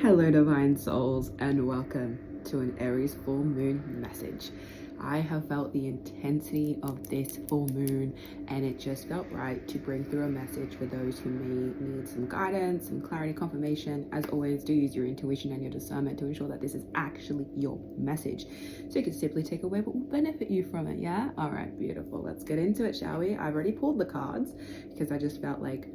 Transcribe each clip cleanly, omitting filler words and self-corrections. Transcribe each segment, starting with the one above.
Hello divine souls, and welcome to an Aries full moon message. I have felt the intensity of this full moon, and it just felt right to bring through a message for those who may need some guidance, some clarity, confirmation. As always, do use your intuition and your discernment to ensure that this is actually your message, so you can simply take away what will benefit you from it. Yeah, all right, beautiful. Let's get into it, shall we? I've already pulled the cards because I just felt like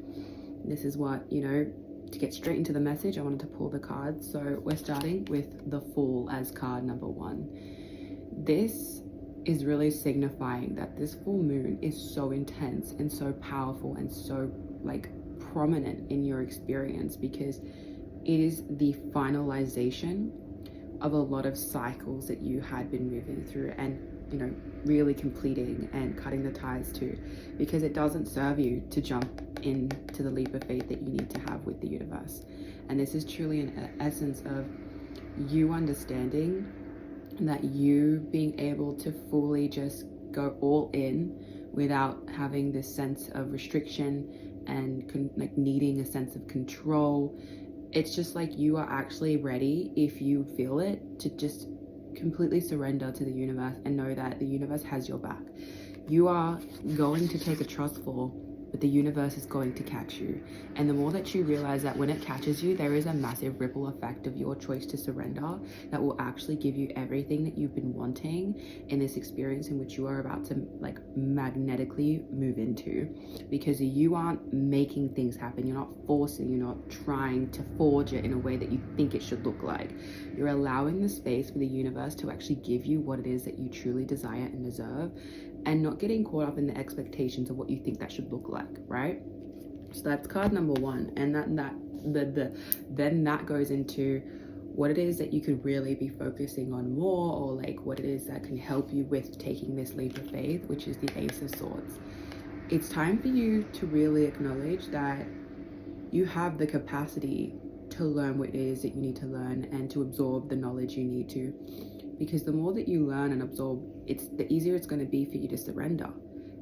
this is what, to get straight into the message, I wanted to pull the cards. So we're starting with the Fool as card number 1. This is really signifying that this full moon is so intense and so powerful and so prominent in your experience, because it is the finalization of a lot of cycles that you had been moving through and really completing and cutting the ties to, because it doesn't serve you to jump into the leap of faith that you need to have with the universe. And this is truly an essence of you understanding that you being able to fully just go all in without having this sense of restriction and needing a sense of control. It's just like you are actually ready, if you feel it, to just completely surrender to the universe and know that the universe has your back. You are going to take a trust fall, but the universe is going to catch you. And the more that you realize that when it catches you, there is a massive ripple effect of your choice to surrender that will actually give you everything that you've been wanting in this experience in which you are about to magnetically move into, because you aren't making things happen. You're not forcing, you're not trying to forge it in a way that you think it should look like. You're allowing the space for the universe to actually give you what it is that you truly desire and deserve, and not getting caught up in the expectations of what you think that should look like, right? So that's card number 1. And then that goes into what it is that you could really be focusing on more, or what it is that can help you with taking this leap of faith, which is the Ace of Swords. It's time for you to really acknowledge that you have the capacity to learn what it is that you need to learn and to absorb the knowledge you need to. Because the more that you learn and absorb, the easier it's going to be for you to surrender,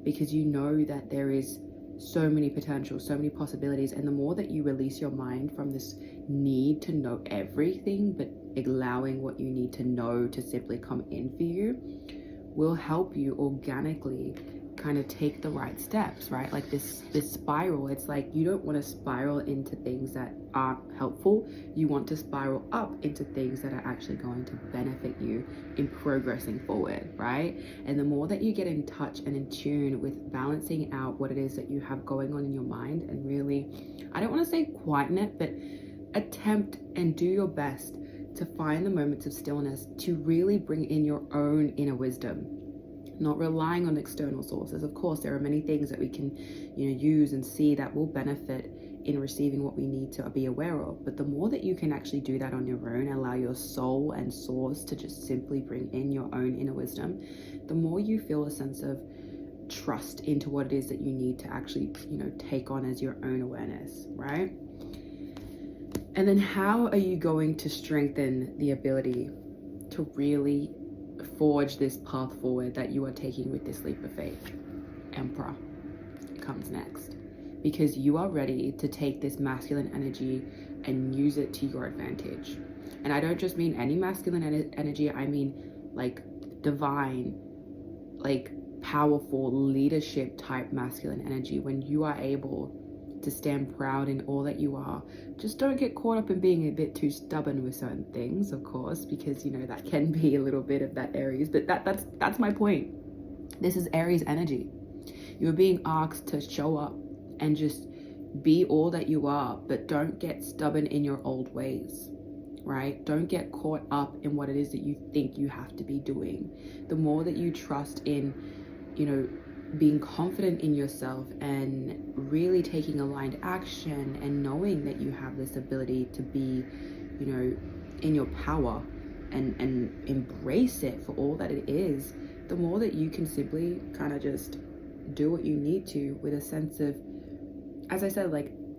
because you know that there is so many potentials, so many possibilities. And the more that you release your mind from this need to know everything, but allowing what you need to know to simply come in for you, will help you organically kind of take the right steps, right? Like this spiral, it's like you don't want to spiral into things that aren't helpful. You want to spiral up into things that are actually going to benefit you in progressing forward, right? And the more that you get in touch and in tune with balancing out what it is that you have going on in your mind, and really, I don't want to say quieten it, but attempt and do your best to find the moments of stillness to really bring in your own inner wisdom, not relying on external sources. Of course, there are many things that we can, use and see that will benefit in receiving what we need to be aware of. But the more that you can actually do that on your own, allow your soul and source to just simply bring in your own inner wisdom, the more you feel a sense of trust into what it is that you need to actually, take on as your own awareness, right? And then how are you going to strengthen the ability to really forge this path forward that you are taking with this leap of faith? Emperor comes next, because you are ready to take this masculine energy and use it to your advantage. And I don't just mean any masculine energy, I mean divine, powerful leadership type masculine energy. When you are able to stand proud in all that you are, just don't get caught up in being a bit too stubborn with certain things, of course, because that can be a little bit of that Aries, but that's my point. This is Aries energy. You're being asked to show up and just be all that you are, but don't get stubborn in your old ways, right? Don't get caught up in what it is that you think you have to be doing. The more that you trust in, being confident in yourself and really taking aligned action and knowing that you have this ability to be, in your power and embrace it for all that it is, the more that you can simply kind of just do what you need to with a sense of, as I said,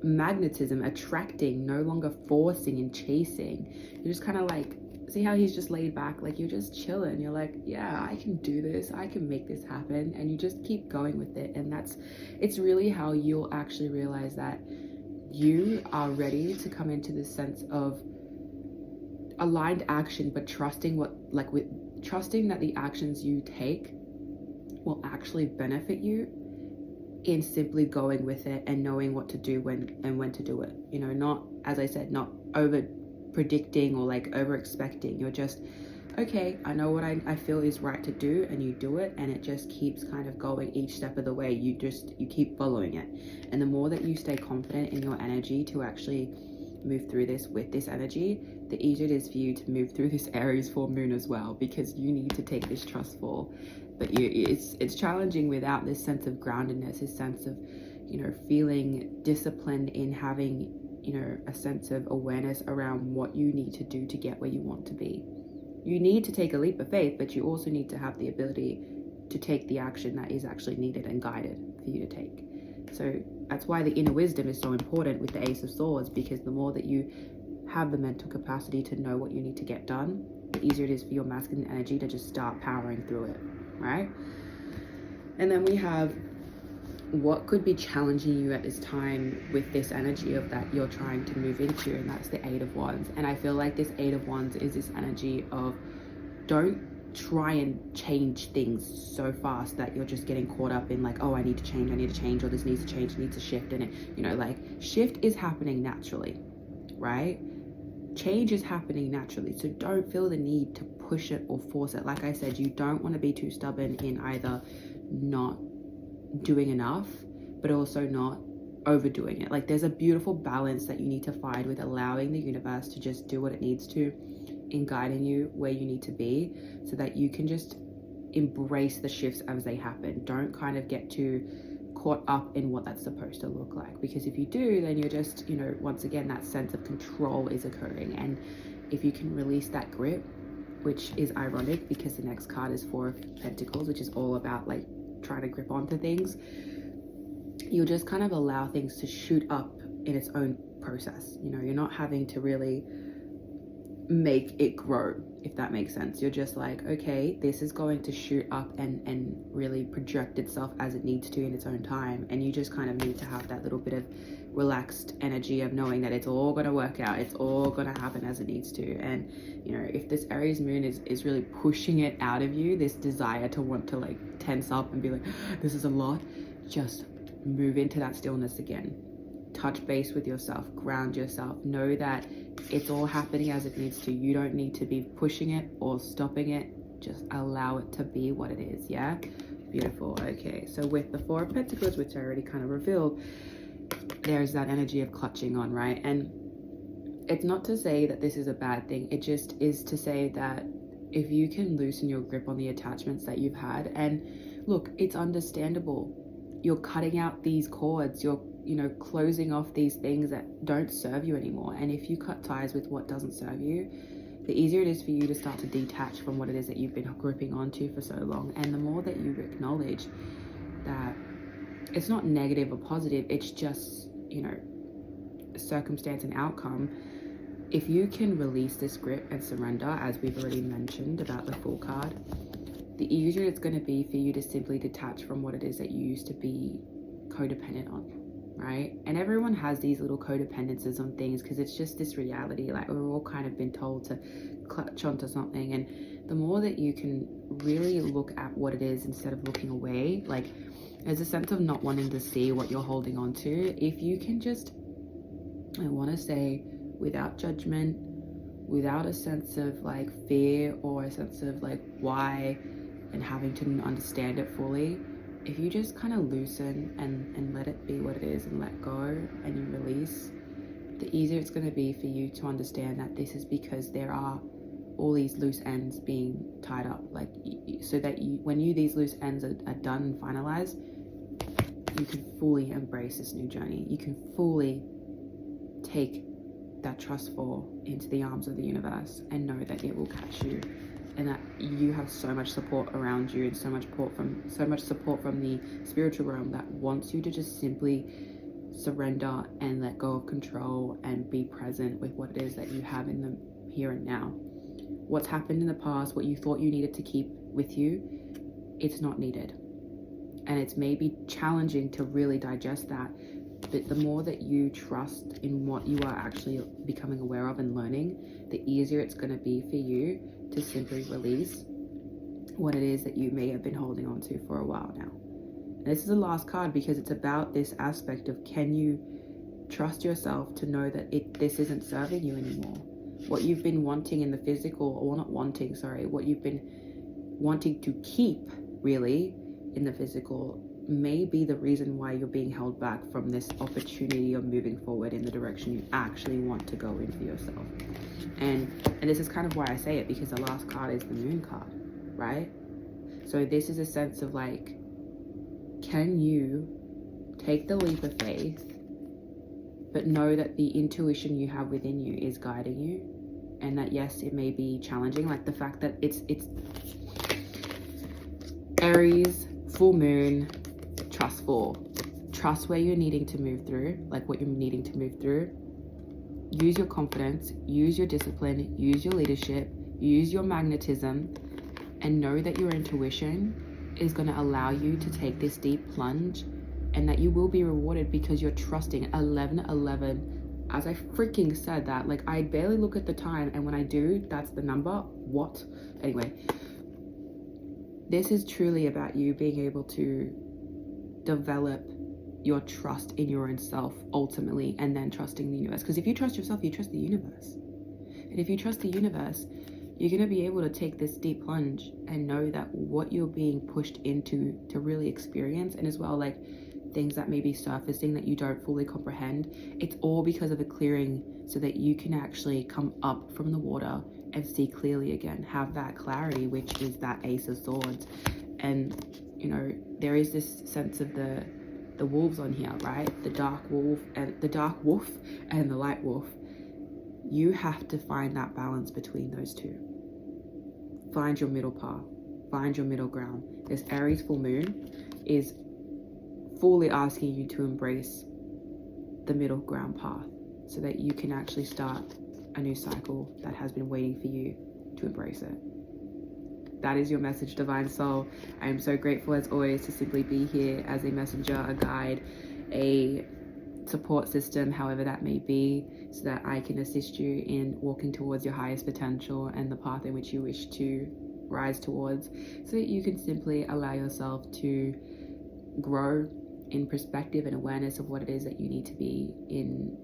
magnetism, attracting, no longer forcing and chasing. You're just kind of see how he's just laid back, you're just chilling. You're like, yeah, I can do this, I can make this happen, and you just keep going with it. And it's really how you'll actually realize that you are ready to come into this sense of aligned action, but trusting trusting that the actions you take will actually benefit you, in simply going with it and knowing what to do when to do it. You know, not, as I said, not over predicting or like over expecting. You're just, okay, I know what I feel is right to do, and you do it, and it just keeps kind of going each step of the way. You keep following it. And the more that you stay confident in your energy to actually move through this with this energy, the easier it is for you to move through this Aries full moon as well, because you need to take this trust fall. But it's challenging without this sense of groundedness, this sense of, you know, feeling disciplined in having, you know, a sense of awareness around what you need to do to get where you want to be. You need to take a leap of faith, but you also need to have the ability to take the action that is actually needed and guided for you to take. So that's why the inner wisdom is so important with the Ace of Swords, because the more that you have the mental capacity to know what you need to get done, the easier it is for your masculine energy to just start powering through it, right? And then we have what could be challenging you at this time with this energy of that you're trying to move into, and that's the Eight of Wands. And I feel like this Eight of Wands is this energy of, don't try and change things so fast that you're just getting caught up in like, oh, I need to change, or this needs to change, needs to shift. And it, you know, like, shift is happening naturally, right? Change is happening naturally. So don't feel the need to push it or force it. Like I said, you don't want to be too stubborn in either not doing enough, but also not overdoing it. Like, there's a beautiful balance that you need to find with allowing the universe to just do what it needs to in guiding you where you need to be, so that you can just embrace the shifts as they happen. Don't kind of get too caught up in what that's supposed to look like, because if you do, then you're just, you know, once again, that sense of control is occurring. And if you can release that grip, which is ironic because the next card is Four of Pentacles, which is all about like trying to grip onto things, you'll just kind of allow things to shoot up in its own process. You know, you're not having to really make it grow, if that makes sense. You're just like, okay, this is going to shoot up and really project itself as it needs to in its own time. And you just kind of need to have that little bit of relaxed energy of knowing that it's all going to work out, it's all going to happen as it needs to. And you know, if this Aries moon is really pushing it out of you, this desire to want to like tense up and be like, this is a lot, just move into that stillness again. Touch base with yourself, ground yourself, know that it's all happening as it needs to. You don't need to be pushing it or stopping it. Just allow it to be what it is. Yeah, beautiful. Okay, so with the Four of Pentacles, which I already kind of revealed, there's that energy of clutching on, right? And it's not to say that this is a bad thing, it just is to say that if you can loosen your grip on the attachments that you've had, and look, it's understandable, you're cutting out these cords, you're, you know, closing off these things that don't serve you anymore. And if you cut ties with what doesn't serve you, the easier it is for you to start to detach from what it is that you've been gripping onto for so long. And the more that you acknowledge that it's not negative or positive, it's just, you know, circumstance and outcome. If you can release this grip and surrender, as we've already mentioned about the Fool card, the easier it's going to be for you to simply detach from what it is that you used to be codependent on, right? And everyone has these little codependencies on things because it's just this reality. Like, we're all kind of been told to clutch onto something. And the more that you can really look at what it is instead of looking away, like, there's a sense of not wanting to see what you're holding on to. If you can just, I want to say, without judgment, without a sense of like fear or a sense of like why and having to understand it fully, if you just kind of loosen and let it be what it is and let go and you release, the easier it's going to be for you to understand that this is because there are all these loose ends being tied up, like, so that you, when these loose ends are done and finalized, you can fully embrace this new journey. You can fully take that trust fall into the arms of the universe and know that it will catch you, and that you have so much support around you and so much support from the spiritual realm that wants you to just simply surrender and let go of control and be present with what it is that you have in the here and now. What's happened in the past, what you thought you needed to keep with you, it's not needed. And it's maybe challenging to really digest that, the more that you trust in what you are actually becoming aware of and learning, the easier it's going to be for you to simply release what it is that you may have been holding on to for a while now. And this is the last card because it's about this aspect of, can you trust yourself to know that this isn't serving you anymore? What you've been wanting in the physical, or not wanting, sorry, what you've been wanting to keep really in the physical may be the reason why you're being held back from this opportunity of moving forward in the direction you actually want to go in for yourself. And this is kind of why I say it, because the last card is the Moon card, right? So this is a sense of like, can you take the leap of faith, but know that the intuition you have within you is guiding you, and that yes, it may be challenging, like the fact that it's Aries, full moon, trust where you're needing to move through, like what you're needing to move through. Use your confidence, use your discipline, use your leadership, use your magnetism, and know that your intuition is going to allow you to take this deep plunge, and that you will be rewarded because you're trusting. 1111, as I freaking said that, like I barely look at the time, and when I do, that's the number. What? Anyway, this is truly about you being able to develop your trust in your own self ultimately, and then trusting the universe. Because if you trust yourself, you trust the universe. And if you trust the universe, you're going to be able to take this deep plunge and know that what you're being pushed into to really experience, and as well like things that may be surfacing that you don't fully comprehend, it's all because of a clearing, so that you can actually come up from the water and see clearly again, have that clarity, which is that Ace of Swords. And you know, there is this sense of the wolves on here, right? The dark wolf and the light wolf. You have to find that balance between those two. Find your middle path, find your middle ground. This Aries full moon is fully asking you to embrace the middle ground path, so that you can actually start a new cycle that has been waiting for you to embrace it. That is your message, Divine Soul. I am so grateful as always to simply be here as a messenger, a guide, a support system, however that may be, so that I can assist you in walking towards your highest potential and the path in which you wish to rise towards, so that you can simply allow yourself to grow in perspective and awareness of what it is that you need to be in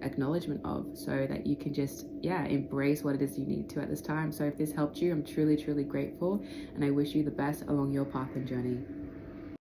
acknowledgement of, so that you can just embrace what it is you need to at this time. So if this helped you, I'm truly grateful, and I wish you the best along your path and journey.